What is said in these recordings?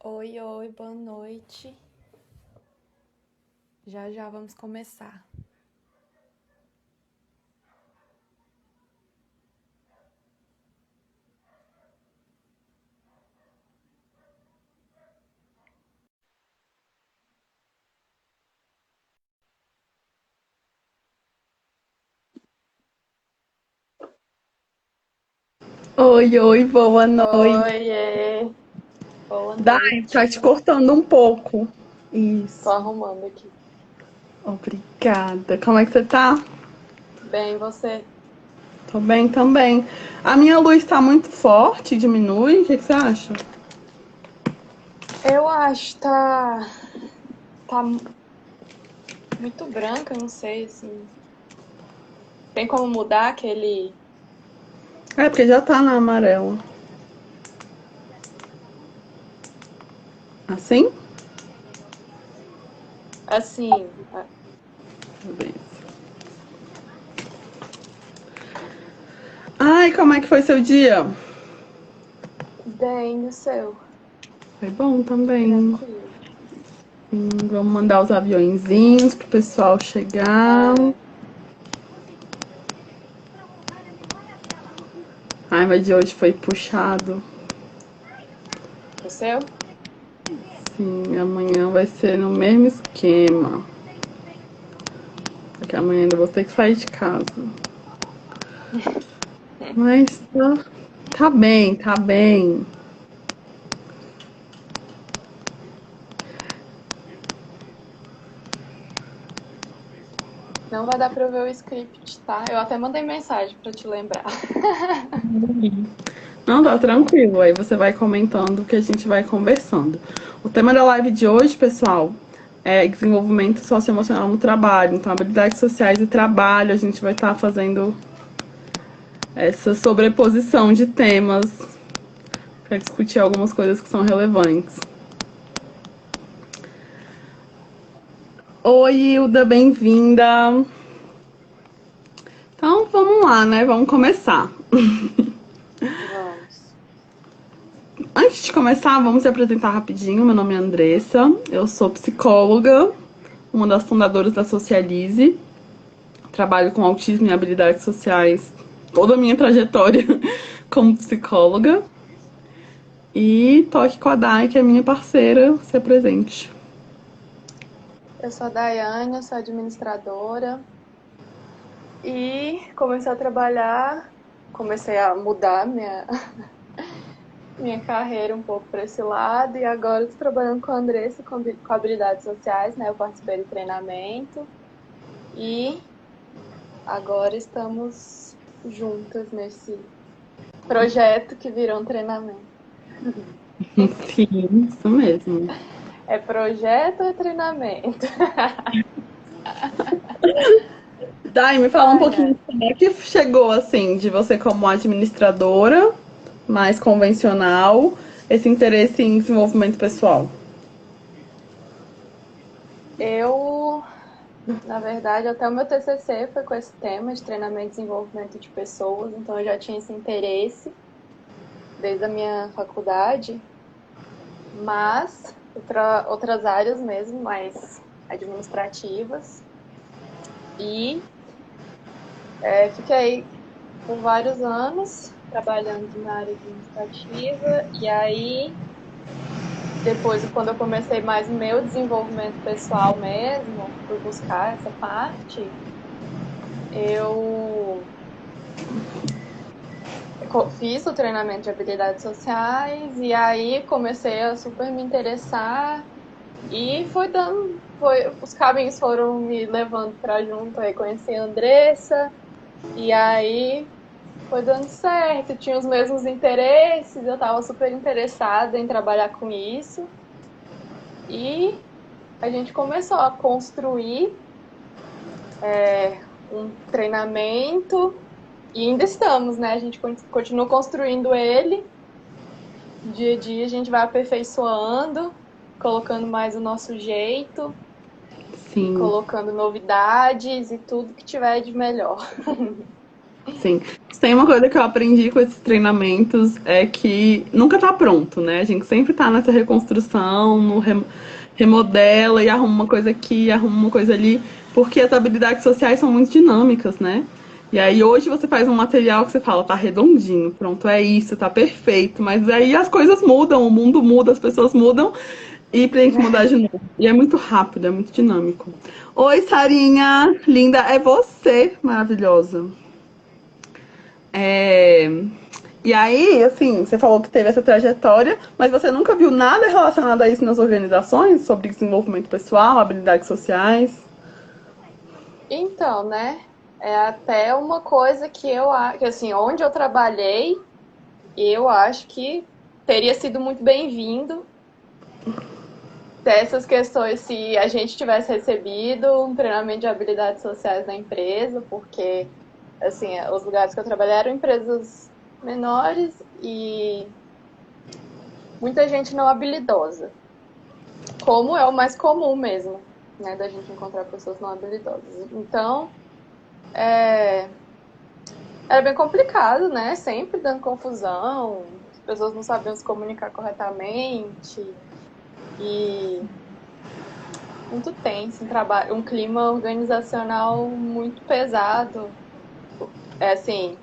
Oi, oi, boa noite. Já já vamos começar. Oi, oi, boa noite. Oiê, boa Dai, tá noite. te cortando um pouco. Tô Isso, arrumando aqui. obrigada. Como é que você tá? Bem, você? Tô bem também. A minha luz tá muito forte, diminui? O que você acha? Eu acho tá muito branca, não sei assim. Tem como mudar aquele É, porque já tá na amarela. Assim? assim, Beleza. Ai, como é que foi seu dia? bem o seu, Foi bom também. tranquilo. Vamos mandar os aviõezinhos pro pessoal chegar. É, Ai, mas de hoje foi puxado. o seu? Sim, amanhã vai ser no mesmo esquema. Porque amanhã ainda vou ter que sair de casa. Mas tá bem, tá bem. Não vai dar pra eu ver o script, tá? Eu até mandei mensagem pra te lembrar. Não, tá tranquilo. Aí você vai comentando que a gente vai conversando. O tema da live de hoje, pessoal, é desenvolvimento socioemocional no trabalho. Então, habilidades sociais e trabalho. A gente vai estar fazendo essa sobreposição de temas para discutir algumas coisas que são relevantes. Oi, Hilda, bem-vinda. Então, vamos lá, né? Vamos começar. Vamos. Antes de começar, vamos se apresentar rapidinho. Meu nome é Andressa, eu sou psicóloga, uma das fundadoras da Socialize. Trabalho com autismo e habilidades sociais toda a minha trajetória como psicóloga. E tô aqui com a Dai, que é minha parceira, se apresente. Eu sou a Daiane, eu sou administradora e comecei a mudar minha carreira um pouco para esse lado e agora estou trabalhando com a Andressa com habilidades sociais, né? Eu participei do treinamento e agora estamos juntas nesse projeto que virou um treinamento. Sim, isso mesmo. É projeto ou é treinamento? Dai, me fala um Ai, pouquinho ai. como é que chegou, assim, de você como administradora, mais convencional, esse interesse em desenvolvimento pessoal. Eu, na verdade, até o meu TCC foi com esse tema de treinamento e desenvolvimento de pessoas, então eu já tinha esse interesse desde a minha faculdade, mas outras áreas mesmo, mais administrativas. E fiquei por vários anos trabalhando na área administrativa, e aí depois, quando eu comecei mais o meu desenvolvimento pessoal mesmo, fui buscar essa parte, eu fiz o treinamento de habilidades sociais e aí comecei a super me interessar e os caminhos foram me levando para junto, aí conheci a Andressa e aí foi dando certo, tinha os mesmos interesses, eu estava super interessada em trabalhar com isso e a gente começou a construir um treinamento e ainda estamos, né? A gente continua construindo ele. Dia a dia a gente vai aperfeiçoando, colocando mais o nosso jeito e Sim. colocando novidades e tudo que tiver de melhor. Sim. Tem uma coisa que eu aprendi com esses treinamentos é que nunca tá pronto, né? A gente sempre tá nessa reconstrução, remodela e arruma uma coisa aqui, arruma uma coisa ali, porque as habilidades sociais são muito dinâmicas, né? E aí hoje você faz um material que você fala, tá redondinho, pronto, é isso, tá perfeito, mas aí as coisas mudam, o mundo muda, as pessoas mudam e tem que mudar de novo. E é muito rápido, é muito dinâmico. Oi, Sarinha, linda, é você, maravilhosa. É... E aí, assim, você falou que teve essa trajetória, mas você nunca viu nada relacionado a isso nas organizações, sobre desenvolvimento pessoal, habilidades sociais? Então, né? É até uma coisa que eu acho, que assim, onde eu trabalhei, eu acho que teria sido muito bem-vindo dessas questões se a gente tivesse recebido um treinamento de habilidades sociais na empresa, porque assim, os lugares que eu trabalhei eram empresas menores e muita gente não habilidosa, como é o mais comum mesmo, né, da gente encontrar pessoas não habilidosas. Então, era bem complicado, né? Sempre dando confusão, as pessoas não sabiam se comunicar corretamente e muito tenso, um clima organizacional muito pesado. É assim,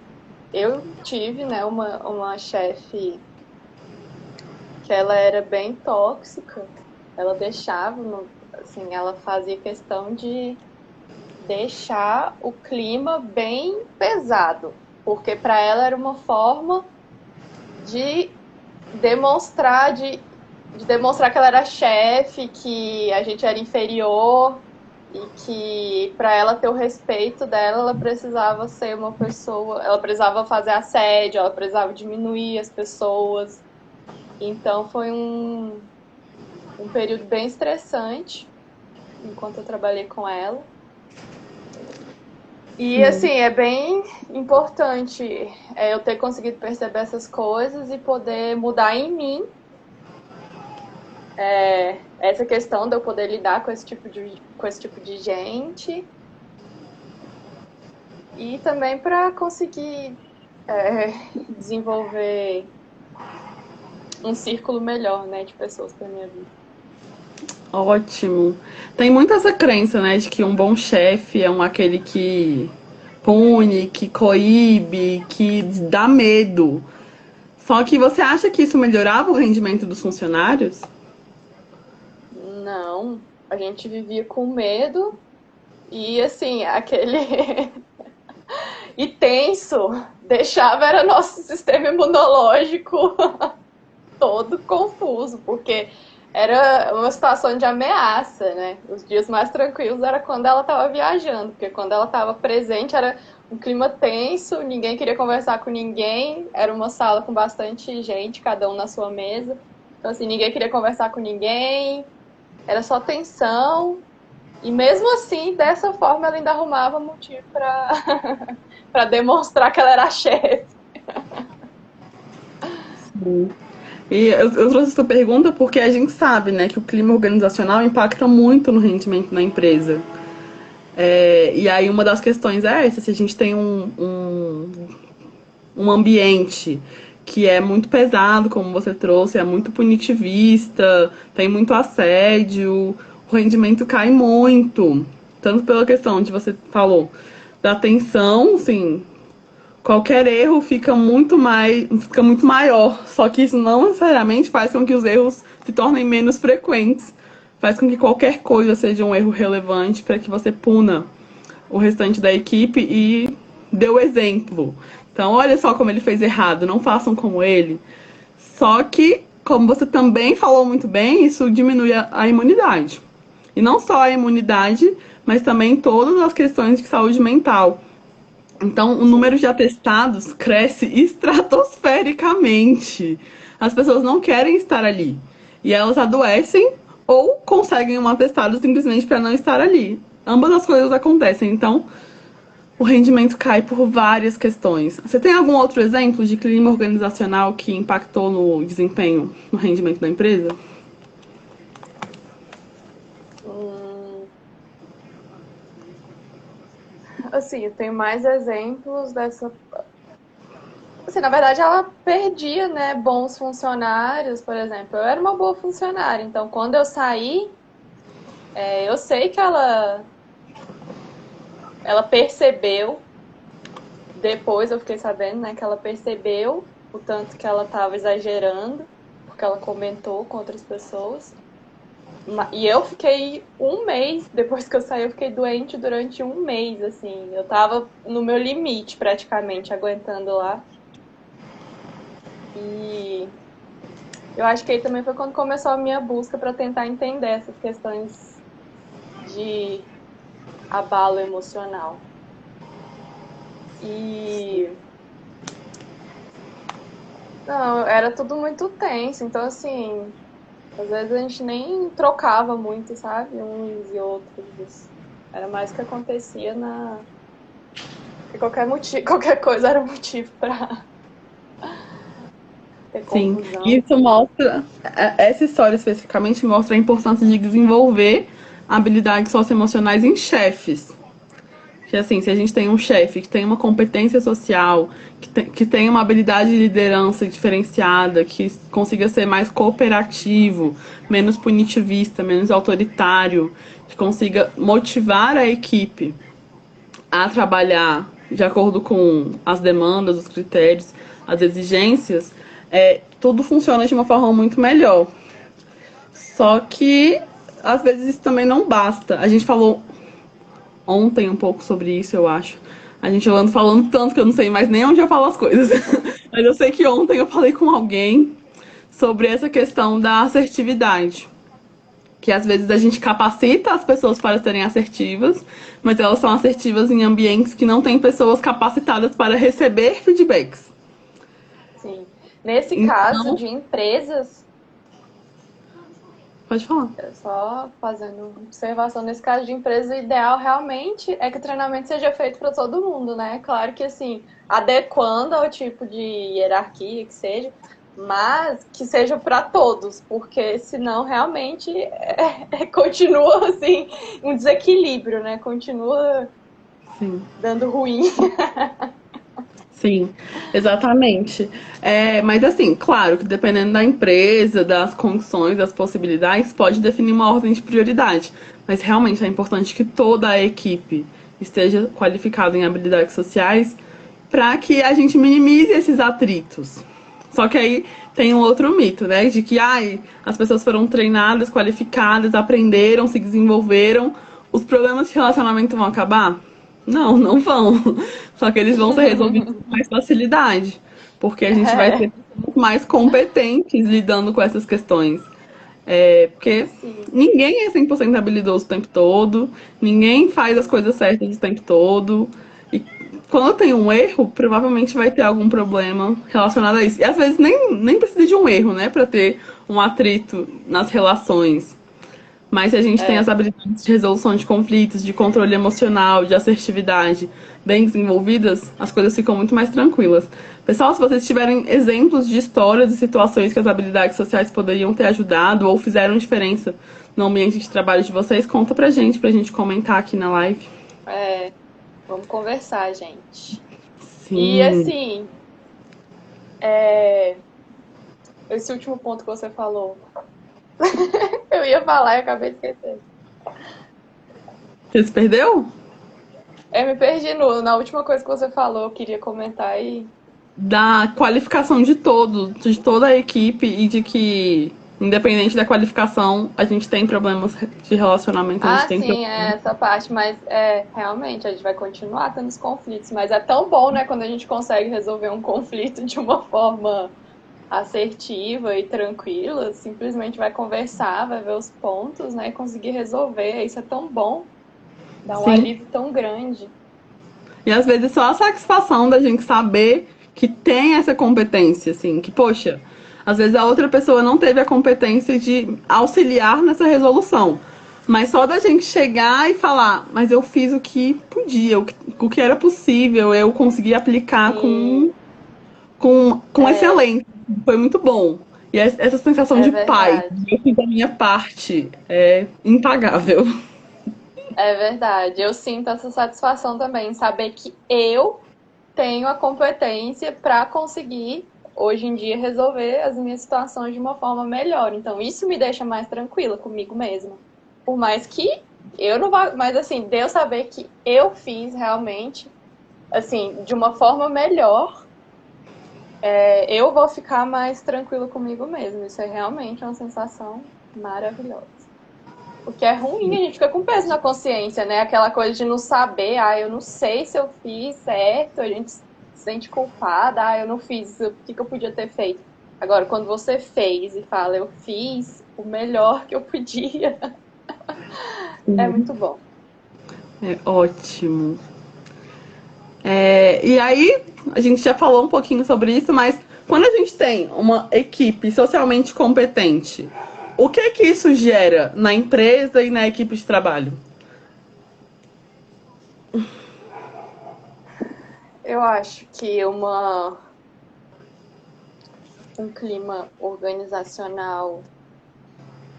eu tive, né, uma chefe que ela era bem tóxica. Ela deixava, assim, ela fazia questão de deixar o clima bem pesado, porque para ela era uma forma de demonstrar de demonstrar que ela era chefe, que a gente era inferior e que para ela ter o respeito dela, ela precisava ser uma pessoa, ela precisava fazer assédio, ela precisava diminuir as pessoas. Então foi um período bem estressante enquanto eu trabalhei com ela. E assim, Sim. é bem importante eu ter conseguido perceber essas coisas e poder mudar em mim essa questão de eu poder lidar com esse tipo de gente e também para conseguir é, desenvolver um círculo melhor, né, de pessoas para minha vida. Ótimo. Tem muito essa crença, né, de que um bom chefe é aquele que pune, que coíbe, que dá medo. Só que você acha que isso melhorava o rendimento dos funcionários? Não, a gente vivia com medo e assim, aquele e tenso, deixava era nosso sistema imunológico todo confuso, porque era uma situação de ameaça, né? Os dias mais tranquilos era quando ela estava viajando, porque quando ela estava presente era um clima tenso, ninguém queria conversar com ninguém, era uma sala com bastante gente, cada um na sua mesa. Então, assim, ninguém queria conversar com ninguém, era só tensão. E mesmo assim, dessa forma, ela ainda arrumava motivo para para demonstrar que ela era a chefe. E eu trouxe essa pergunta porque a gente sabe, né, que o clima organizacional impacta muito no rendimento da empresa. E aí uma das questões é essa, se a gente tem um ambiente que é muito pesado, como você trouxe, é muito punitivista, tem muito assédio, o rendimento cai muito. Tanto pela questão de você falou da tensão, sim, qualquer erro fica muito maior. Só que isso não necessariamente faz com que os erros se tornem menos frequentes. Faz com que qualquer coisa seja um erro relevante para que você puna o restante da equipe e dê o exemplo. Então, olha só como ele fez errado, não façam como ele. Só que, como você também falou muito bem, isso diminui a imunidade. E não só a imunidade, mas também todas as questões de saúde mental. Então, o Sim. número de atestados cresce estratosfericamente. As pessoas não querem estar ali. E elas adoecem ou conseguem um atestado simplesmente para não estar ali. Ambas as coisas acontecem. Então, o rendimento cai por várias questões. Você tem algum outro exemplo de clima organizacional que impactou no desempenho, no rendimento da empresa? Hum, assim, eu tenho mais exemplos dessa. Assim, na verdade, ela perdia, né, bons funcionários, por exemplo. Eu era uma boa funcionária, então quando eu saí, eu sei que ela percebeu, depois eu fiquei sabendo, né, que ela percebeu o tanto que ela estava exagerando, porque ela comentou com outras pessoas. E eu fiquei um mês, depois que eu saí, eu fiquei doente durante um mês, assim. Eu tava no meu limite, praticamente, aguentando lá. E eu acho que aí também foi quando começou a minha busca para tentar entender essas questões de abalo emocional. E não, era tudo muito tenso, então assim, às vezes a gente nem trocava muito, sabe? Uns e outros. Era mais o que acontecia na. E qualquer motivo, qualquer coisa era motivo pra ter Sim, confusão. isso mostra, essa história especificamente mostra a importância de desenvolver habilidades socioemocionais em chefes. Que assim, se a gente tem um chefe que tem uma competência social, que tem uma habilidade de liderança diferenciada, que consiga ser mais cooperativo, menos punitivista, menos autoritário, que consiga motivar a equipe a trabalhar de acordo com as demandas, os critérios, as exigências, tudo funciona de uma forma muito melhor. Só que às vezes isso também não basta. A gente falou ontem um pouco sobre isso, eu acho. A gente anda falando tanto que eu não sei mais nem onde eu falo as coisas. Mas eu sei que ontem eu falei com alguém sobre essa questão da assertividade. Que às vezes a gente capacita as pessoas para serem assertivas, mas elas são assertivas em ambientes que não têm pessoas capacitadas para receber feedbacks. Sim. Nesse caso Então, de empresas, pode falar. só fazendo uma observação, nesse caso de empresa, o ideal realmente é que o treinamento seja feito para todo mundo, né? Claro que assim, adequando ao tipo de hierarquia que seja, mas que seja para todos, porque senão realmente continua assim um desequilíbrio, né? Continua Sim. dando ruim. Sim, exatamente. Mas assim, claro que dependendo da empresa, das condições, das possibilidades, pode definir uma ordem de prioridade. Mas realmente é importante que toda a equipe esteja qualificada em habilidades sociais para que a gente minimize esses atritos. Só que aí tem um outro mito, né? De que as pessoas foram treinadas, qualificadas, aprenderam, se desenvolveram, os problemas de relacionamento vão acabar? Não, não vão. Só que eles vão ser resolvidos com mais facilidade. Porque a gente vai É, ter pessoas mais competentes lidando com essas questões. Porque sim. ninguém é 100% habilidoso o tempo todo, ninguém faz as coisas certas o tempo todo. E quando tem um erro, provavelmente vai ter algum problema relacionado a isso. E às vezes nem precisa de um erro, né, para ter um atrito nas relações. Mas se a gente tem as É. habilidades de resolução de conflitos, de controle emocional, de assertividade bem desenvolvidas, as coisas ficam muito mais tranquilas. Pessoal, se vocês tiverem exemplos de histórias e situações que as habilidades sociais poderiam ter ajudado ou fizeram diferença no ambiente de trabalho de vocês, conta pra gente comentar aqui na live. É, vamos conversar, gente. E Sim. assim, esse último ponto que você falou, eu ia falar e acabei de esquecer. Você se perdeu? Me perdi na última coisa que você falou, eu queria comentar aí. Da qualificação de todos, de toda a equipe e de que, independente da qualificação, a gente tem problemas de relacionamento, a gente Ah, tem sim, problemas. essa parte, mas realmente a gente vai continuar tendo os conflitos, mas é tão bom, né, quando a gente consegue resolver um conflito de uma forma assertiva e tranquila, simplesmente vai conversar, vai ver os pontos, né, e conseguir resolver. Isso é tão bom, dá um Sim. alívio tão grande. E às vezes só a satisfação da gente saber que tem essa competência, assim, que, poxa, às vezes a outra pessoa não teve a competência de auxiliar nessa resolução. Mas só da gente chegar e falar, mas eu fiz o que podia, o que era possível, eu consegui aplicar Sim, com excelência. Foi muito bom. E essa sensação é de paz, verdade. eu fiz a minha parte, é impagável. É verdade. Eu sinto essa satisfação também em saber que eu tenho a competência para conseguir, hoje em dia, resolver as minhas situações de uma forma melhor. Então, isso me deixa mais tranquila comigo mesma. Por mais que eu não vá. Mas, assim, de eu saber que eu fiz realmente, assim, de uma forma melhor, eu vou ficar mais tranquila comigo mesma. Isso é realmente uma sensação maravilhosa. O que é ruim, a gente fica com peso na consciência, né? Aquela coisa de não saber, eu não sei se eu fiz certo, a gente se sente culpada, eu não fiz, o que eu podia ter feito? Agora, quando você fez e fala, eu fiz o melhor que eu podia, é muito bom. É ótimo. E aí, a gente já falou um pouquinho sobre isso, mas quando a gente tem uma equipe socialmente competente, o que é que isso gera na empresa e na equipe de trabalho? Eu acho que um clima organizacional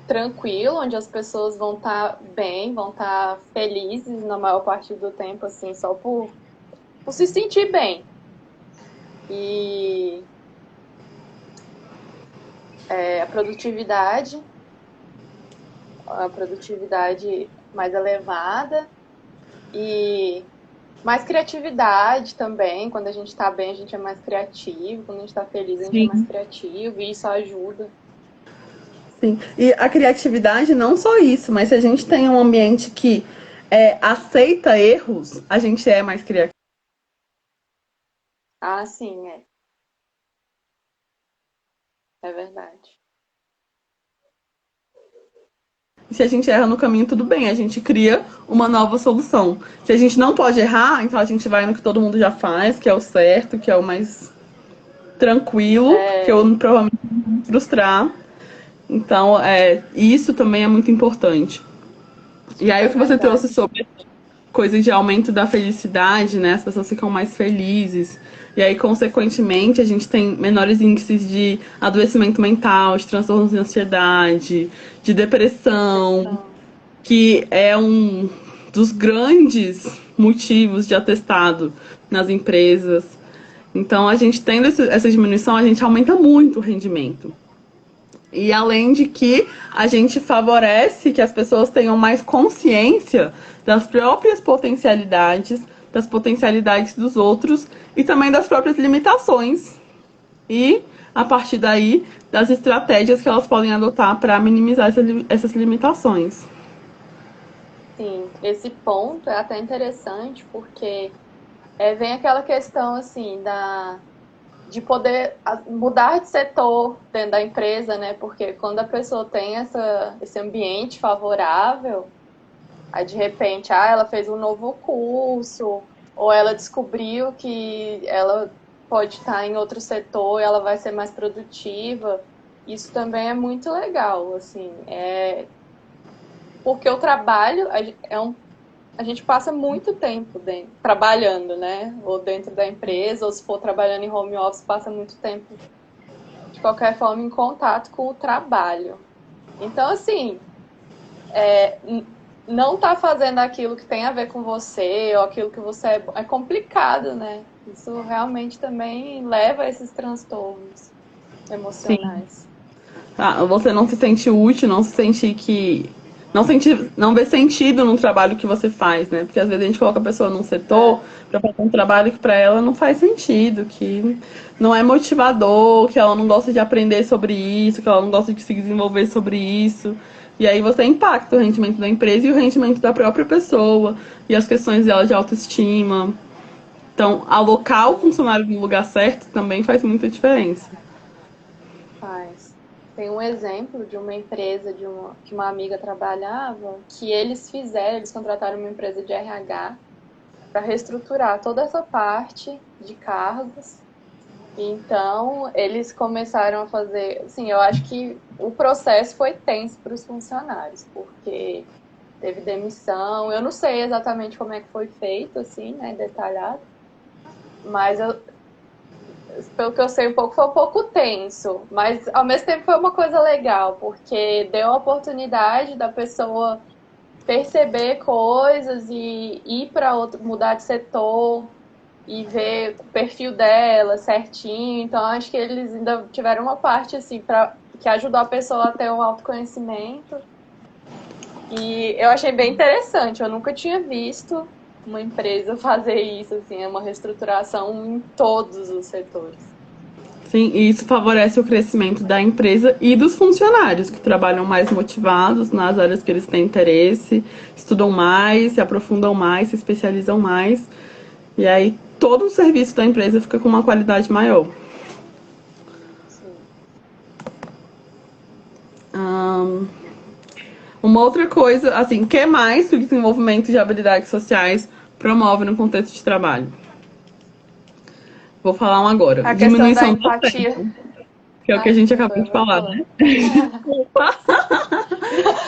tranquilo, onde as pessoas vão estar bem, vão estar felizes na maior parte do tempo, assim, só por se sentir bem. E a produtividade mais elevada e mais criatividade também. Quando a gente está bem, a gente é mais criativo. Quando a gente está feliz, a gente é mais Sim. criativo. E isso ajuda. Sim. E a criatividade, não só isso, mas se a gente tem um ambiente que aceita erros, a gente é mais criativo. Ah, sim, é verdade. Se a gente erra no caminho, tudo bem, a gente cria uma nova solução. Se a gente não pode errar, então a gente vai no que todo mundo já faz, que é o certo, que é o mais tranquilo, que eu provavelmente não vou frustrar. Então, isso também é muito importante. E aí, o Super que você trouxe verdade. sobre coisas de aumento da felicidade, né? As pessoas ficam mais felizes. E aí, consequentemente, a gente tem menores índices de adoecimento mental, de transtornos de ansiedade, de depressão, Depressão. que é um dos grandes motivos de atestado nas empresas. Então, a gente tendo essa diminuição, a gente aumenta muito o rendimento. E além de que a gente favorece que as pessoas tenham mais consciência das próprias potencialidades, das potencialidades dos outros e também das próprias limitações. E, a partir daí, das estratégias que elas podem adotar para minimizar essas limitações. Sim, esse ponto é até interessante porque vem aquela questão assim de poder mudar de setor dentro da empresa, né? Porque quando a pessoa tem esse ambiente favorável, aí de repente, ela fez um novo curso, ou ela descobriu que ela pode estar em outro setor e ela vai ser mais produtiva. Isso também é muito legal, assim, porque o trabalho a gente passa muito tempo trabalhando, né? Ou dentro da empresa, ou se for trabalhando em home office, passa muito tempo, de qualquer forma, em contato com o trabalho. Então, assim, não tá fazendo aquilo que tem a ver com você, ou aquilo que você é complicado, né? Isso realmente também leva a esses transtornos Sim. emocionais. Você não se sente útil, não se sente que. Não vê sentido no trabalho que você faz, né? Porque às vezes a gente coloca a pessoa num setor É, para fazer um trabalho que para ela não faz sentido, que não é motivador, que ela não gosta de aprender sobre isso, que ela não gosta de se desenvolver sobre isso. E aí você impacta o rendimento da empresa e o rendimento da própria pessoa e as questões dela de autoestima. Então, alocar o sim, funcionário no lugar certo também faz muita diferença. faz. Tem um exemplo de uma empresa que uma amiga trabalhava, que eles contrataram uma empresa de RH para reestruturar toda essa parte de cargos. Então, eles começaram a fazer. Assim, eu acho que o processo foi tenso para os funcionários, porque teve demissão. Eu não sei exatamente como é que foi feito, assim, né, detalhado, mas pelo que eu sei, foi um pouco tenso, mas ao mesmo tempo foi uma coisa legal, porque deu a oportunidade da pessoa perceber coisas e ir para outro, mudar de setor e ver o perfil dela certinho. Então, acho que eles ainda tiveram uma parte assim que ajudou a pessoa a ter um autoconhecimento. E eu achei bem interessante. Eu nunca tinha visto uma empresa fazer isso, assim, uma reestruturação em todos os setores. Sim, e isso favorece o crescimento da empresa e dos funcionários, que trabalham mais motivados nas áreas que eles têm interesse, estudam mais, se aprofundam mais, se especializam mais. E aí todo o serviço da empresa fica com uma qualidade maior. Sim. Uma outra coisa, assim, que mais o desenvolvimento de habilidades sociais promove no contexto de trabalho? Vou falar um agora. A questão da Diminuição do empatia. estresse, que é o que a gente Desculpa, acabou eu de vou falar, falar. né?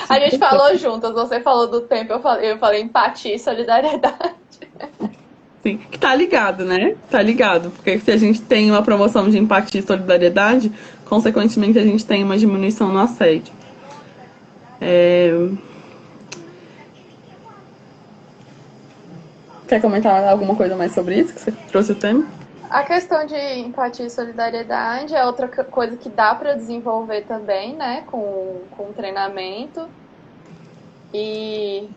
A gente falou juntas, você falou do tempo, eu falei empatia e solidariedade. Sim, que tá ligado, né? Tá ligado. Porque se a gente tem uma promoção de empatia e solidariedade, consequentemente a gente tem uma diminuição no assédio. Quer comentar alguma coisa mais sobre isso? Que você trouxe o tema? A questão de empatia e solidariedade é outra coisa que dá para desenvolver também, né, com treinamento. E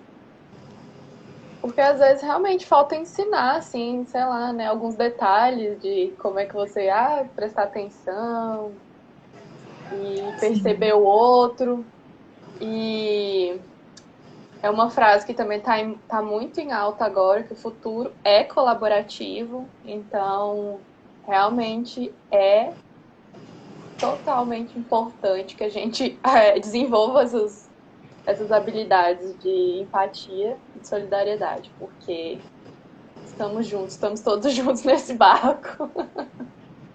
porque às vezes realmente falta ensinar, assim, sei lá, né, alguns detalhes de como é que você, prestar atenção e perceber o outro. E é uma frase que também tá muito em alta agora, que o futuro é colaborativo, então realmente é totalmente importante que a gente desenvolva essas habilidades de empatia e de solidariedade, porque estamos juntos, estamos todos juntos nesse barco.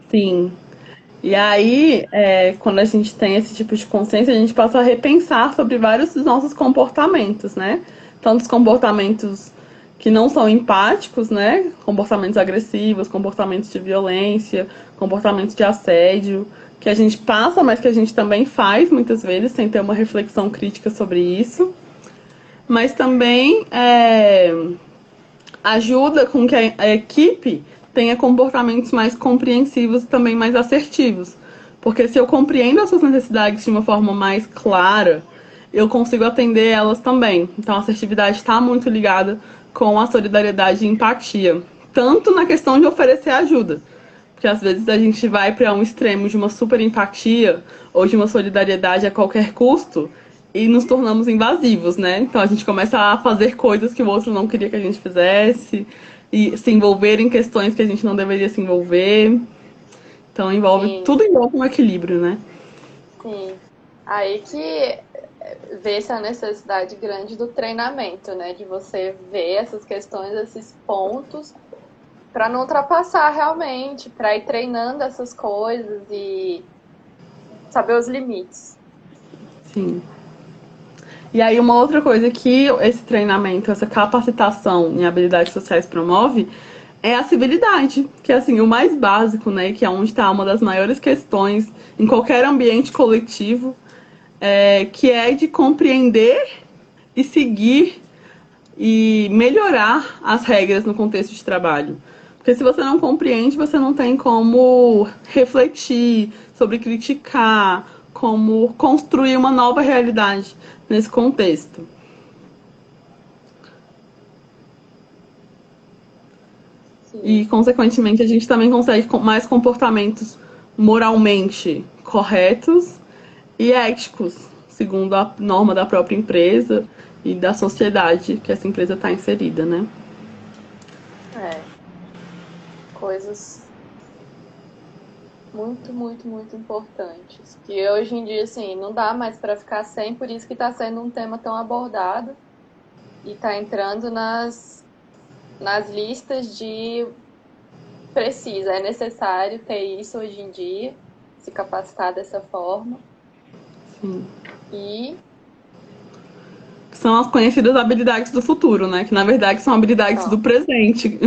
Sim. E aí, quando a gente tem esse tipo de consciência, a gente passa a repensar sobre vários dos nossos comportamentos, né? Tantos comportamentos que não são empáticos, né? Comportamentos agressivos, comportamentos de violência, comportamentos de assédio, que a gente passa, mas que a gente também faz muitas vezes, sem ter uma reflexão crítica sobre isso. Mas também ajuda com que a equipe tenha comportamentos mais compreensivos e também mais assertivos. Porque se eu compreendo as suas necessidades de uma forma mais clara, eu consigo atender elas também. Então a assertividade está muito ligada com a solidariedade e empatia. Tanto na questão de oferecer ajuda. Porque às vezes a gente vai para um extremo de uma super empatia ou de uma solidariedade a qualquer custo e nos tornamos invasivos, né? Então a gente começa a fazer coisas que o outro não queria que a gente fizesse e se envolver em questões que a gente não deveria se envolver. Então Sim, tudo envolve um equilíbrio, né? sim. Aí que vê-se a necessidade grande do treinamento, né? De você ver essas questões, esses pontos, para não ultrapassar realmente, para ir treinando essas coisas e saber os limites. Sim. E aí uma outra coisa que esse treinamento, essa capacitação em habilidades sociais promove é a civilidade, que é assim, o mais básico, né? Que é onde está uma das maiores questões em qualquer ambiente coletivo, que é de compreender e seguir e melhorar as regras no contexto de trabalho. Porque se você não compreende, você não tem como refletir sobre criticar, como construir uma nova realidade nesse contexto. E, Sim, consequentemente, a gente também consegue mais comportamentos moralmente corretos e éticos, segundo a norma da própria empresa e da sociedade que essa empresa está inserida, né? é. Coisas muito, muito, muito importantes. Que hoje em dia, assim, não dá mais para ficar sem, por isso que está sendo um tema tão abordado e está entrando nas listas de precisa, é necessário ter isso hoje em dia, se capacitar dessa forma. Sim. E São as conhecidas habilidades do futuro, né? Que na verdade são habilidades do só, presente,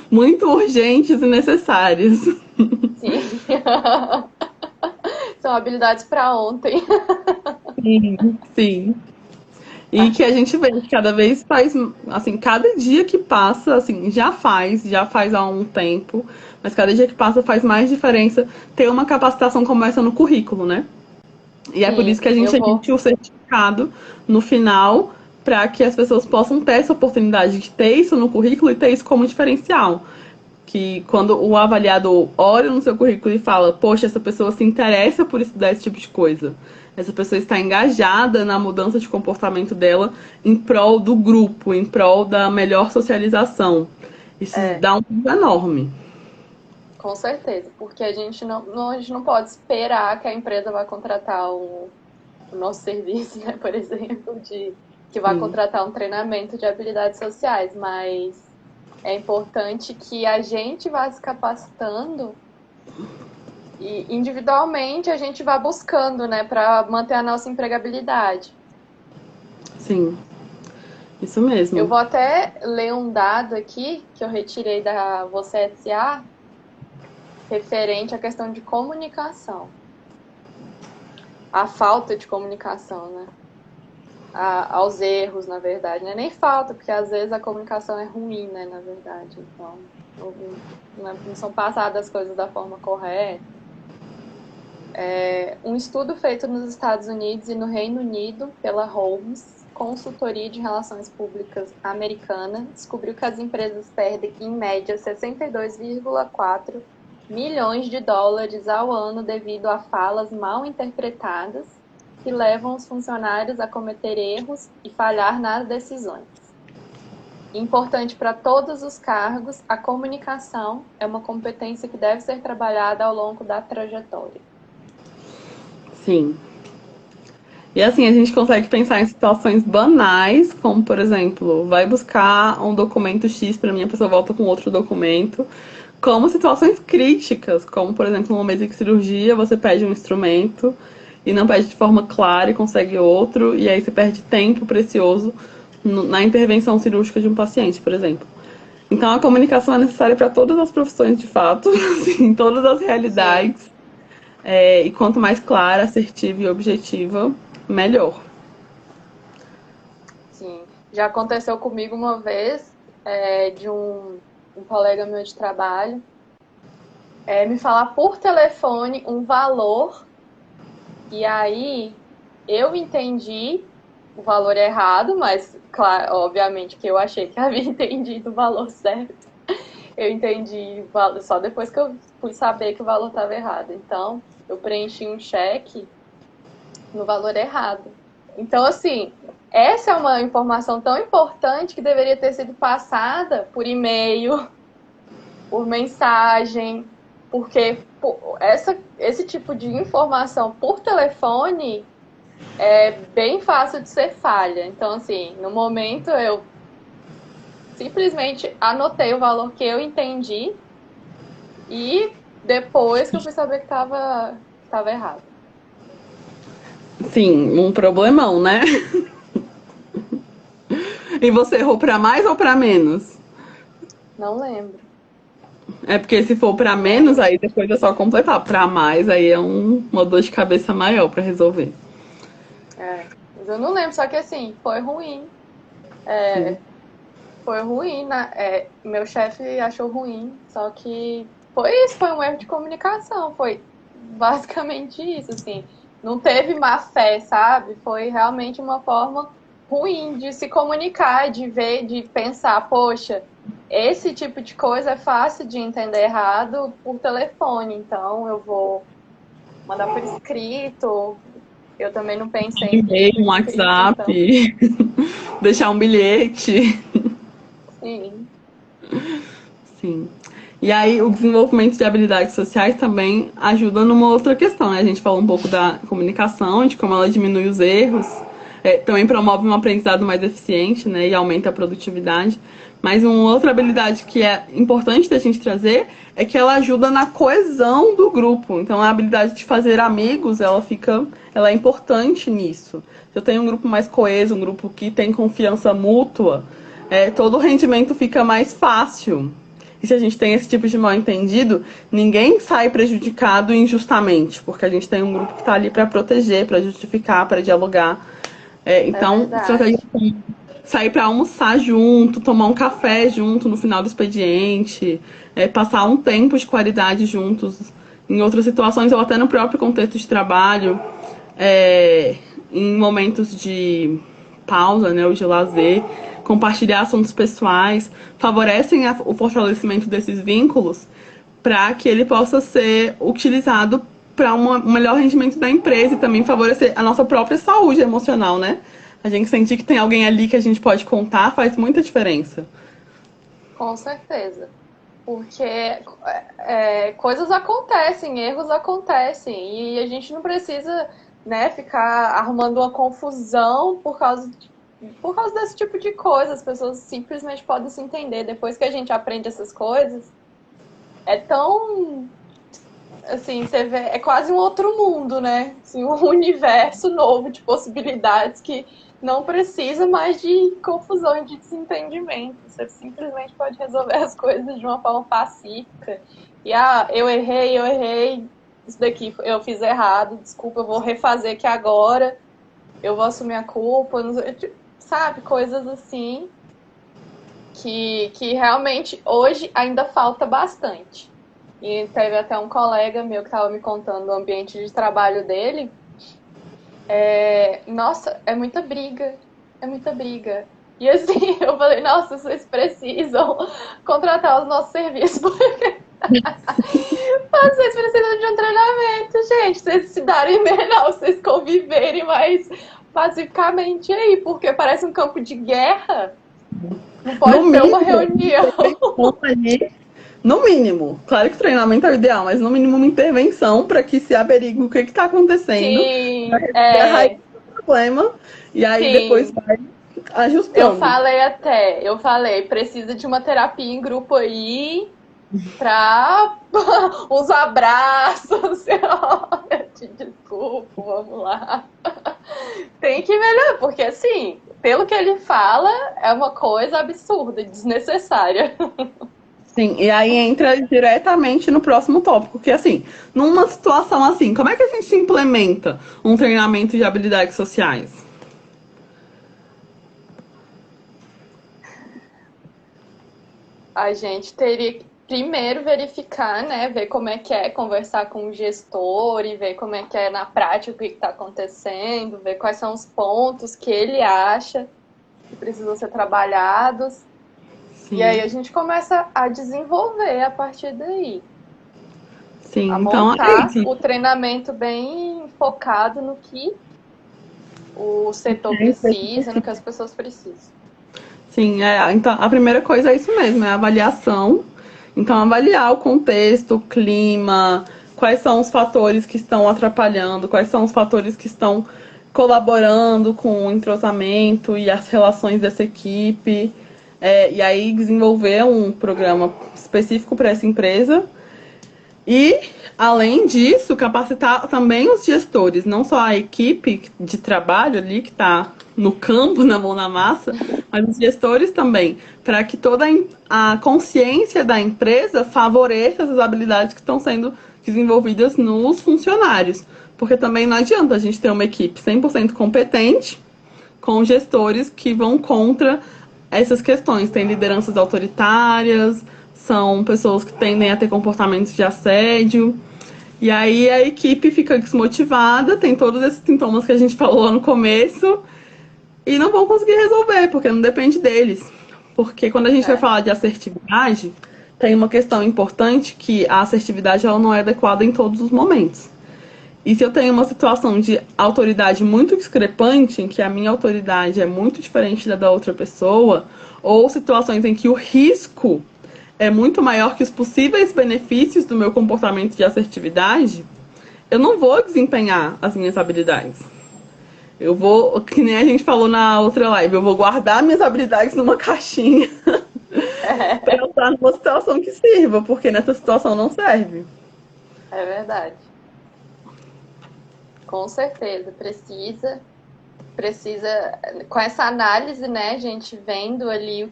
muito urgentes e necessárias. sim, são habilidades para ontem. Sim. E que a gente vê que cada vez faz, assim, cada dia que passa, assim, já faz há um tempo, mas cada dia que passa faz mais diferença ter uma capacitação como essa no currículo, né? E é por Sim, isso que a gente emite o certificado no final, para que as pessoas possam ter essa oportunidade de ter isso no currículo e ter isso como diferencial. Que quando o avaliador olha no seu currículo e fala, poxa, essa pessoa se interessa por estudar esse tipo de coisa. Essa pessoa está engajada na mudança de comportamento dela em prol do grupo, em prol da melhor socialização. Isso dá um peso enorme. Com certeza, porque a gente não pode esperar que a empresa vai contratar o nosso serviço, né, por exemplo, que vai contratar um treinamento de habilidades sociais, mas é importante que a gente vá se capacitando e individualmente a gente vá buscando, né, para manter a nossa empregabilidade. Sim, isso mesmo. Eu vou até ler um dado aqui que eu retirei da Você S.A. referente à questão de comunicação. A falta de comunicação, né? Aos erros, na verdade. Não é nem falta, porque às vezes a comunicação é ruim, né? Na verdade. Então, não são passadas as coisas da forma correta. Um estudo feito nos Estados Unidos e no Reino Unido pela Holmes, consultoria de relações públicas americana, descobriu que as empresas perdem, em média, 62,4 milhões de dólares ao ano devido a falas mal interpretadas que levam os funcionários a cometer erros e falhar nas decisões. Importante para todos os cargos, a comunicação é uma competência que deve ser trabalhada ao longo da trajetória. Sim. E assim, a gente consegue pensar em situações banais, como, por exemplo, vai buscar um documento X para mim, a pessoa volta com outro documento, como situações críticas, como, por exemplo, no momento de cirurgia, você pede um instrumento e não pede de forma clara e consegue outro, e aí você perde tempo precioso na intervenção cirúrgica de um paciente, por exemplo. Então, a comunicação é necessária para todas as profissões, de fato, assim, em todas as realidades. E quanto mais clara, assertiva e objetiva, melhor. Sim. Já aconteceu comigo uma vez, de um colega meu de trabalho, me falar por telefone um valor, e aí eu entendi o valor errado, mas, claro, obviamente que eu achei que havia entendido o valor certo. Eu entendi só depois que eu fui saber que o valor estava errado. Então, eu preenchi um cheque no valor errado. Então, assim, essa é uma informação tão importante que deveria ter sido passada por e-mail, por mensagem, porque esse tipo de informação por telefone é bem fácil de ser falha. Então, assim, no momento eu simplesmente anotei o valor que eu entendi e depois que eu fui saber que estava errado. Sim, um problemão, né? E você errou para mais ou para menos? Não lembro. É porque se for para menos, aí depois é só completar. Para mais, aí é uma dor de cabeça maior para resolver. Mas eu não lembro, só que assim, foi ruim. Foi ruim, né? Meu chefe achou ruim, só que foi isso, foi um erro de comunicação, foi basicamente isso, assim. Não teve má fé, sabe? Foi realmente uma forma ruim de se comunicar, de ver, de pensar, poxa, esse tipo de coisa é fácil de entender errado por telefone, então eu vou mandar por escrito. Eu também não pensei em E-mail, um escrito, WhatsApp, então... deixar um bilhete. Sim. Sim. E aí, o desenvolvimento de habilidades sociais também ajuda numa outra questão, né? A gente falou um pouco da comunicação, de como ela diminui os erros, também promove um aprendizado mais eficiente, né? E aumenta a produtividade. Mas uma outra habilidade que é importante da gente trazer é que ela ajuda na coesão do grupo. Então, a habilidade de fazer amigos, ela é importante nisso. Se eu tenho um grupo mais coeso, um grupo que tem confiança mútua, todo o rendimento fica mais fácil. E se a gente tem esse tipo de mal entendido, ninguém sai prejudicado injustamente, porque a gente tem um grupo que está ali para proteger, para justificar, para dialogar. É Então, estratégia verdade. como sair para almoçar junto, tomar um café junto no final do expediente, passar um tempo de qualidade juntos em outras situações ou até no próprio contexto de trabalho, é, em momentos de pausa, né, ou de lazer, compartilhar assuntos pessoais, favorecem o fortalecimento desses vínculos para que ele possa ser utilizado para um melhor rendimento da empresa e também favorecer a nossa própria saúde emocional, né? A gente sentir que tem alguém ali que a gente pode contar faz muita diferença. Com certeza. Porque coisas acontecem, erros acontecem, e a gente não precisa, né, ficar arrumando uma confusão por causa desse tipo de coisa. As pessoas simplesmente podem se entender. Depois que a gente aprende essas coisas, é tão, assim, você vê, é quase um outro mundo, né? Assim, um universo novo de possibilidades que não precisa mais de confusão e de desentendimento. Você simplesmente pode resolver as coisas de uma forma pacífica. E, eu errei, isso daqui eu fiz errado, desculpa, eu vou refazer aqui agora, eu vou assumir a culpa, não sei, sabe? Coisas assim que realmente hoje ainda falta bastante. E teve até um colega meu que estava me contando o ambiente de trabalho dele. Nossa, é muita briga. É muita briga. E assim, eu falei, nossa, vocês precisam contratar os nossos serviços, porque vocês precisam de um treinamento, gente. Vocês se darem melhor, vocês conviverem mais pacificamente aí, porque parece um campo de guerra. Não No pode ter uma mínimo, reunião. no mínimo, claro que o treinamento é o ideal, mas no mínimo uma intervenção para que se averigue o que está acontecendo, para Sim, resolver a raiz do problema e aí depois sim. vai ajustando. Eu falei, precisa de uma terapia em grupo aí pra uns abraços. Eu te desculpo, vamos lá. Tem que melhorar, porque assim, pelo que ele fala, é uma coisa absurda, desnecessária. Sim, e aí entra diretamente no próximo tópico, que assim, numa situação assim, como é que a gente implementa um treinamento de habilidades sociais? A gente teria que primeiro verificar, né, ver como é conversar com o gestor e ver como é que é na prática o que está acontecendo, ver quais são os pontos que ele acha que precisam ser trabalhados. E aí Sim, a gente começa a desenvolver a partir daí, a sim, então é montar isso. o treinamento bem focado no que o setor precisa, no que as pessoas precisam. Sim, então a primeira coisa é isso mesmo, é a avaliação. Então, avaliar o contexto, o clima, quais são os fatores que estão atrapalhando, quais são os fatores que estão colaborando com o entrosamento e as relações dessa equipe. E aí desenvolver um programa específico para essa empresa e, além disso, capacitar também os gestores, não só a equipe de trabalho ali que está no campo, na mão na massa, mas os gestores também, para que toda a consciência da empresa favoreça essas habilidades que estão sendo desenvolvidas nos funcionários. Porque também não adianta a gente ter uma equipe 100% competente com gestores que vão contra essas questões. Tem lideranças autoritárias, são pessoas que tendem a ter comportamentos de assédio. E aí a equipe fica desmotivada, tem todos esses sintomas que a gente falou lá no começo, e não vão conseguir resolver, porque não depende deles. Porque quando a gente vai É, falar de assertividade, tem uma questão importante que a assertividade ela não é adequada em todos os momentos. E se eu tenho uma situação de autoridade muito discrepante, em que a minha autoridade é muito diferente da outra pessoa, ou situações em que o risco é muito maior que os possíveis benefícios do meu comportamento de assertividade, eu não vou desempenhar as minhas habilidades. Eu vou, que nem a gente falou na outra live, eu vou guardar minhas habilidades numa caixinha para usar numa situação que sirva, porque nessa situação não serve. é verdade. Com certeza, precisa, com essa análise, né, a gente vendo ali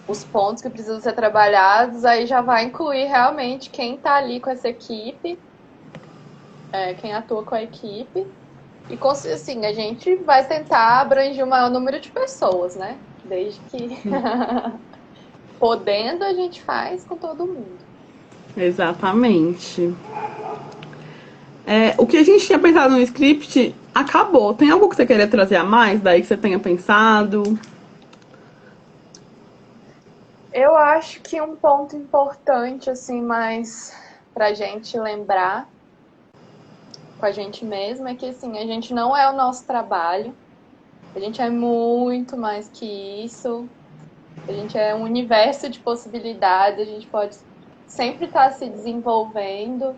os pontos que precisam ser trabalhados, aí já vai incluir realmente quem está ali com essa equipe, quem atua com a equipe, E assim, a gente vai tentar abranger o maior número de pessoas, né? Desde que podendo, a gente faz com todo mundo. Exatamente. O que a gente tinha pensado no script acabou. Tem algo que você queria trazer a mais daí que você tenha pensado? Eu acho que um ponto importante, assim, mais pra gente lembrar com a gente mesma é que, assim, a gente não é o nosso trabalho. A gente é muito mais que isso. A gente é um universo de possibilidades. A gente pode sempre estar se desenvolvendo.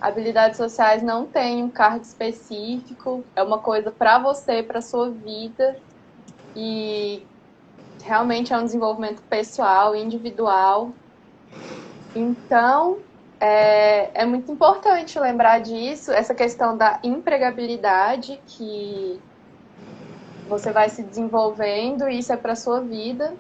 Habilidades sociais não tem um cargo específico. É uma coisa para você, para sua vida. E realmente é um desenvolvimento pessoal, individual. Então, é muito importante lembrar disso, essa questão da empregabilidade, que você vai se desenvolvendo e isso é para sua vida.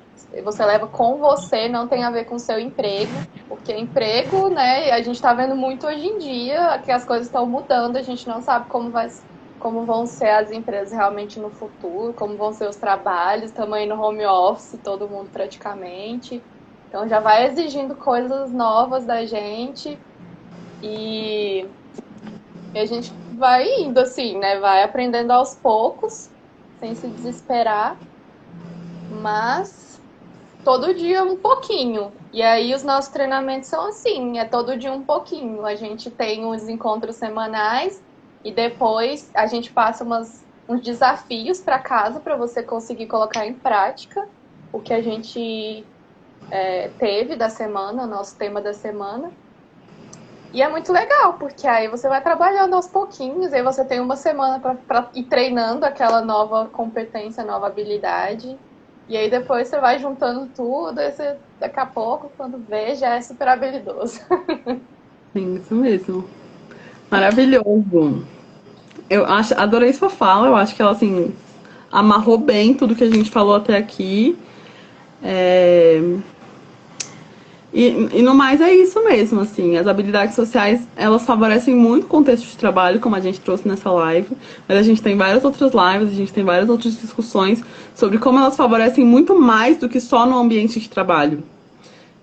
Você leva com você, não tem a ver com o seu emprego, porque emprego, né, a gente está vendo muito hoje em dia que as coisas estão mudando, a gente não sabe como vão ser as empresas realmente no futuro, como vão ser os trabalhos, também no home office, todo mundo praticamente. Então já vai exigindo coisas novas da gente e a gente vai indo assim, né? Vai aprendendo aos poucos, sem se desesperar, mas todo dia um pouquinho. E aí os nossos treinamentos são assim, é todo dia um pouquinho. A gente tem os encontros semanais e depois a gente passa uns desafios para casa para você conseguir colocar em prática o que a gente teve da semana, o nosso tema da semana. E é muito legal, porque aí você vai trabalhando aos pouquinhos, aí você tem uma semana para ir treinando aquela nova competência, nova habilidade. E aí depois você vai juntando tudo, e você, daqui a pouco, quando vê, já é super habilidoso. Sim, isso mesmo. Maravilhoso. Adorei sua fala, eu acho que ela, assim, amarrou bem tudo que a gente falou até aqui. É... E no mais é isso mesmo, assim, as habilidades sociais, elas favorecem muito o contexto de trabalho, como a gente trouxe nessa live, mas a gente tem várias outras lives, a gente tem várias outras discussões sobre como elas favorecem muito mais do que só no ambiente de trabalho.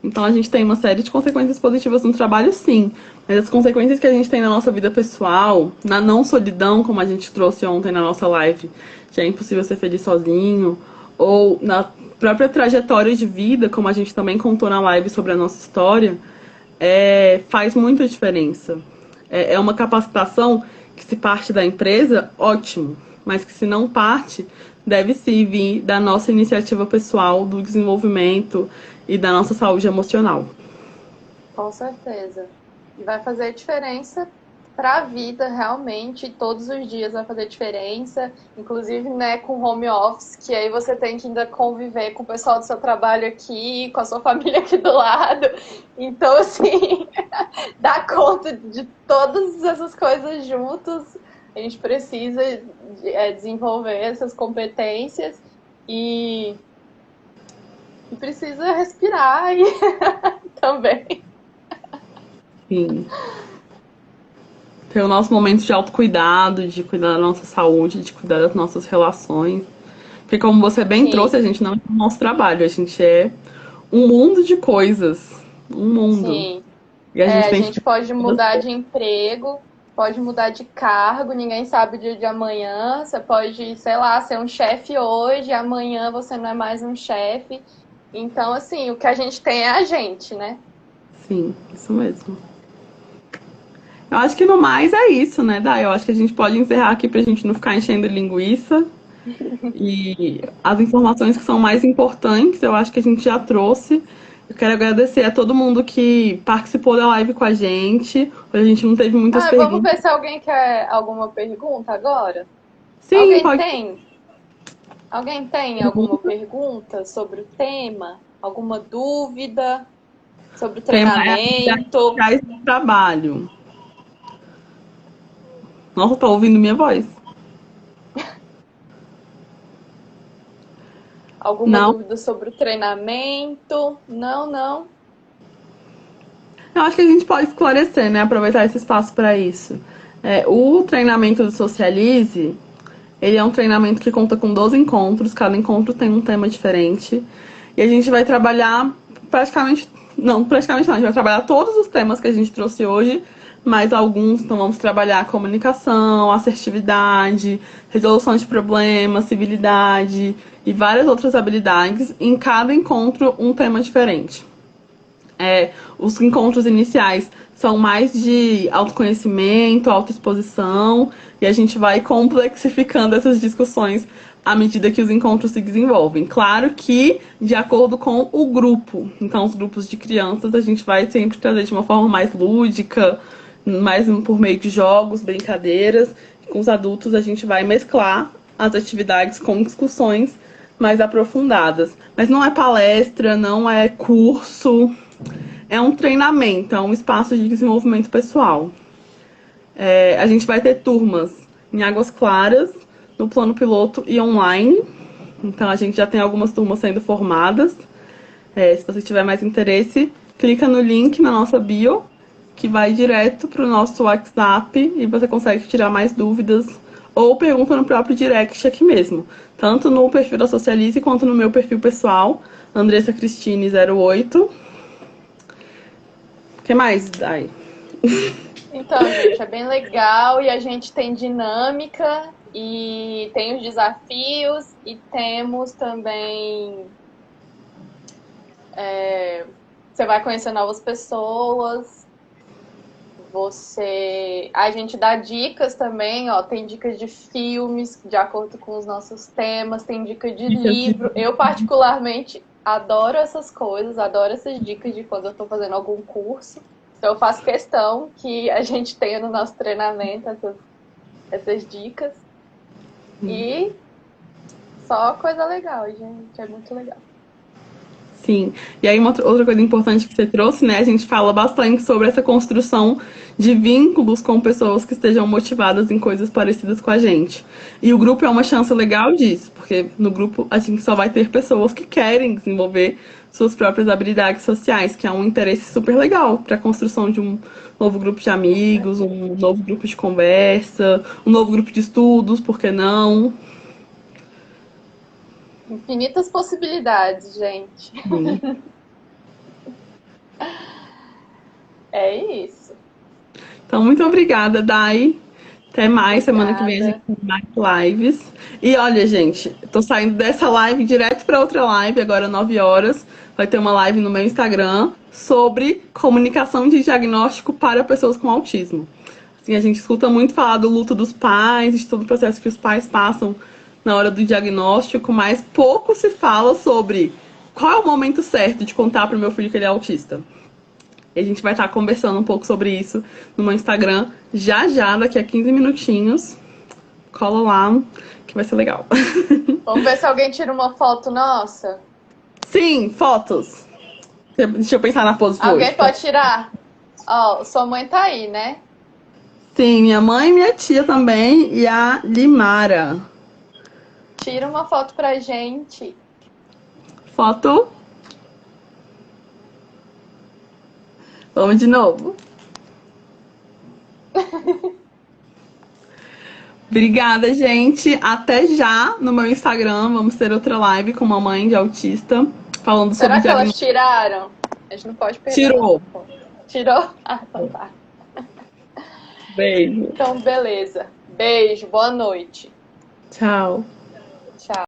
Então a gente tem uma série de consequências positivas no trabalho, sim, mas as consequências que a gente tem na nossa vida pessoal, na não solidão, como a gente trouxe ontem na nossa live, que é impossível ser feliz sozinho, ou na própria trajetória de vida, como a gente também contou na live sobre a nossa história, faz muita diferença. É uma capacitação que, se parte da empresa, ótimo, mas que, se não parte, deve sim vir da nossa iniciativa pessoal, do desenvolvimento e da nossa saúde emocional. Com certeza. E vai fazer diferença para a vida, realmente, todos os dias vai fazer diferença, inclusive, né, com home office, que aí você tem que ainda conviver com o pessoal do seu trabalho aqui, com a sua família aqui do lado. Então, assim, dar conta de todas essas coisas juntos, a gente precisa desenvolver essas competências e precisa respirar e também. Sim. Ter o nosso momento de autocuidado, de cuidar da nossa saúde, de cuidar das nossas relações. Porque, como você bem Sim. trouxe, a gente não é o nosso trabalho, a gente é um mundo de coisas. Um mundo. Sim. E a gente A tem gente que. pode mudar de emprego, pode mudar de cargo, ninguém sabe o dia de amanhã. Você pode, sei lá, ser um chefe hoje, amanhã você não é mais um chefe. Então, assim, o que a gente tem é a gente, né? Sim, isso mesmo. Eu acho que no mais é isso, né, Dai? Eu acho que a gente pode encerrar aqui pra gente não ficar enchendo linguiça. E as informações que são mais importantes, eu acho que a gente já trouxe. Eu quero agradecer a todo mundo que participou da live com a gente. Hoje a gente não teve muitas Vamos perguntas. ver se alguém quer alguma pergunta agora. Sim, Alguém pode tem? Alguém tem alguma pergunta sobre o tema? Alguma dúvida sobre o tema é habilidades treinamento? sociais do trabalho. Nossa, tá ouvindo minha voz? Alguma Não? dúvida sobre o treinamento? Não, não. Eu acho que a gente pode esclarecer, né? Aproveitar esse espaço para isso. O treinamento do Socialize, ele é um treinamento que conta com 12 encontros, cada encontro tem um tema diferente. E a gente vai trabalhar praticamente não, a gente vai trabalhar todos os temas que a gente trouxe hoje, mas alguns, então vamos trabalhar comunicação, assertividade, resolução de problemas, civilidade e várias outras habilidades. Em cada encontro, um tema diferente. Os encontros iniciais são mais de autoconhecimento, autoexposição, e a gente vai complexificando essas discussões à medida que os encontros se desenvolvem. Claro que de acordo com o grupo. Então, os grupos de crianças a gente vai sempre trazer de uma forma mais lúdica, mais por meio de jogos, brincadeiras. Com os adultos a gente vai mesclar as atividades com discussões mais aprofundadas. Mas não é palestra, não é curso, é um treinamento, é um espaço de desenvolvimento pessoal. A gente vai ter turmas em Águas Claras, no plano piloto e online. Então a gente já tem algumas turmas sendo formadas. Se você tiver mais interesse, clica no link na nossa bio, que vai direto para o nosso WhatsApp e você consegue tirar mais dúvidas ou pergunta no próprio direct aqui mesmo. Tanto no perfil da Socialize quanto no meu perfil pessoal, Andressa Cristine 08. O que mais, Dai? Então, gente, é bem legal e a gente tem dinâmica e tem os desafios e temos também... você vai conhecer novas pessoas, a gente dá dicas também, ó, tem dicas de filmes de acordo com os nossos temas, tem dica de livro. Eu particularmente adoro essas coisas, adoro essas dicas de quando eu estou fazendo algum curso. Então eu faço questão que a gente tenha no nosso treinamento essas dicas. E só coisa legal, gente, é muito legal. Sim, e aí outra coisa importante que você trouxe, né? A gente fala bastante sobre essa construção de vínculos com pessoas que estejam motivadas em coisas parecidas com a gente. E o grupo é uma chance legal disso, porque no grupo a gente só vai ter pessoas que querem desenvolver suas próprias habilidades sociais, que é um interesse super legal para a construção de um novo grupo de amigos, um novo grupo de conversa, um novo grupo de estudos, por que não? Infinitas possibilidades, gente. É isso. Então, muito obrigada, Dai. Até mais. Semana que vem a gente tem mais lives. E olha, gente, tô saindo dessa live direto para outra live, agora 9 horas. Vai ter uma live no meu Instagram sobre comunicação de diagnóstico para pessoas com autismo. Assim, a gente escuta muito falar do luto dos pais, de todo o processo que os pais passam na hora do diagnóstico, mas pouco se fala sobre qual é o momento certo de contar para o meu filho que ele é autista. E a gente vai estar conversando um pouco sobre isso no meu Instagram já, daqui a 15 minutinhos. Cola lá, que vai ser legal. Vamos ver se alguém tira uma foto nossa. Sim, fotos. Deixa eu pensar na pose de Alguém hoje. pode tirar? Ó, sua mãe tá aí, né? Sim, minha mãe, minha tia também e a Limara. Tira uma foto pra gente. Foto. Vamos de novo. Obrigada, gente. Até já no meu Instagram. Vamos ter outra live com uma mãe de autista. Falando Será sobre que elas tiraram? A gente não pode perder. Tirou. Tirou? Ah, então tá. Beijo. Então, beleza. Beijo, boa noite. Tchau. Tchau.